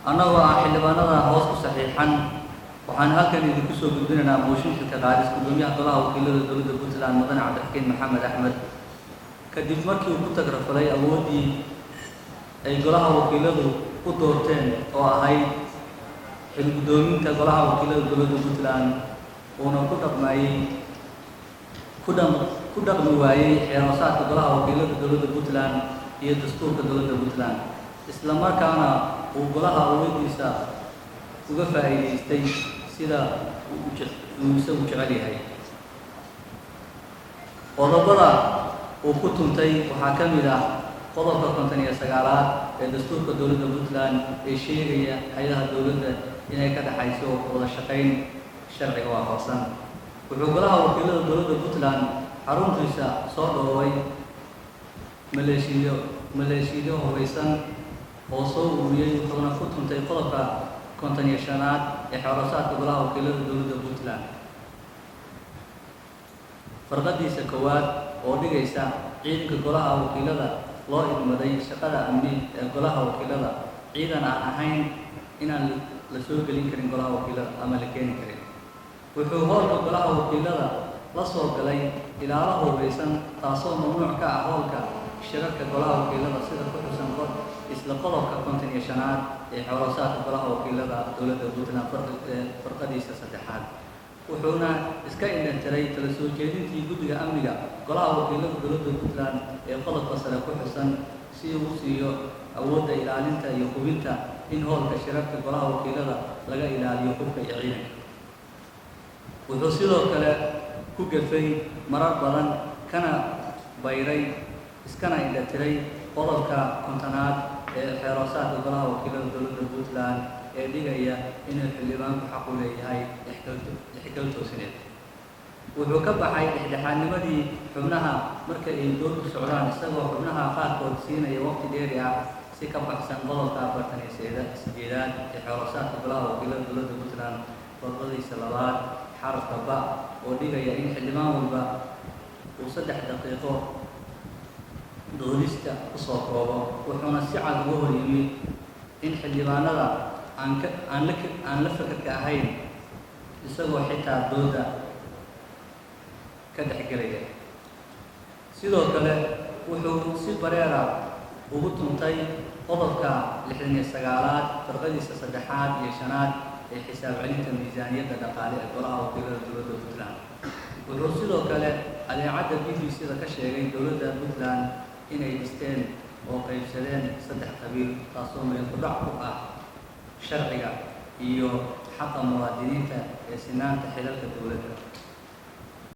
annagoo ah xildhibaanada hoos ku saxiixan waxaan halkan idinku soo gudbinaynaa mooshinka ka qaadis gudoomiyaha golaha wakiilada dowladda Puntland mudane Cabdiraxmaan Maxamed Axmed kadib markii uu ku tagrafalay awoodii ay golaha wakiiladu ku doorteen oo ahayd xil gudoominta golaha wakiilada dowladda Puntland uuna ku dhaqmi waayay xeeroosaadka golaha wakiilada dowladda Puntland iyo dastuurka dowladda Puntland isla markaana uu golaha awoodiisa uga faa'iideystay sida uu isagu jecel yahay. qodobada uu ku tuntay waxaa ka mid ah qodobka 59aad ee dastuurka dowladda Puntland ee sheegaya hay'adaha dowladda inay ka dhaxayso wada shaqayn sharciga waafaqsan. wuxuu golaha wakiilada dowladda Puntland xaruntiisa soo dhoobay maleeshiyo hubeysan oo soo ururiyay wuxuuna ku tuntay qodobka 55aad ee xeeroosaadka golaha wakiilada dowladda Puntland farqadiisa koowaad oo dhigaysa ciidanka golaha wakiilada loo idmaday shaqada amni ee golaha wakiilada ciidan aan ahayn inaan la soo gelin karin golaha wakiilada ama la keeni karin. wuxuu howlka golaha wakiilada la soo galay ilaalo hubeysan taasoo mamnuuc ka ah howlka shirarka golaha wakiilada sida ku xusan isla qodobka 55aad ee xeeroosaadka golaha wakiilada dowladda Puntland farqadiisa saddexaad. wuxuuna iska indhantiray kala soo jeedintii guddiga amniga golaha wakiilada dowladda Puntland ee qodobka sare ku xusan si uu siiyo awoodda ilaalinta iyo hubinta in howlka shirarka golaha wakiilada laga ilaaliyo hubka iyo ciidanka. wuxuu sidoo kale ku gafay marar badan kana bayray iskana indhantiray qodobka 50aad ee xeeroosaadka golaha wakiilada dowladda Puntland ee dhigaya inuu xildhibaanku xaq u leeyahay ixtikaal toosineed. wuxuu ka baxay dhexdhexaadnimadii xubnaha marka ay doorku socdaan isagoo xubnaha qaarkood siinaya waqti dheeri ah si ka baxsan qodobka 48aad ee xeeroosaadka golaha wakiilada dowladda Puntland farqadiisa labaad xarafka ba oo dhigaya in xildhibaan walba uu 3 daqiiqo doonista ku soo koobo. wuxuuna si cad uga hor yimid in xildhibaanada aan la fikirka ahayn isagoo xitaa dooda ka dhexgelaya. sidoo kale wuxuu si bareera ugu tuntay qodobka 69aad farqadiisa saddexaad iyo shanaad ee xisaab celinta miisaaniyadda dhaqaale ee golaha wakiilada dowladda Puntland. wuxuu sidoo kale adeecadda BBC-da ka sheegay dowladda Puntland inay dhisteen oo qaybsadeen 3 qabiil taasoo meel ku dhac ku ah sharciga iyo xaqa muwaadiniinta ee sinaanta xilalka dowladda.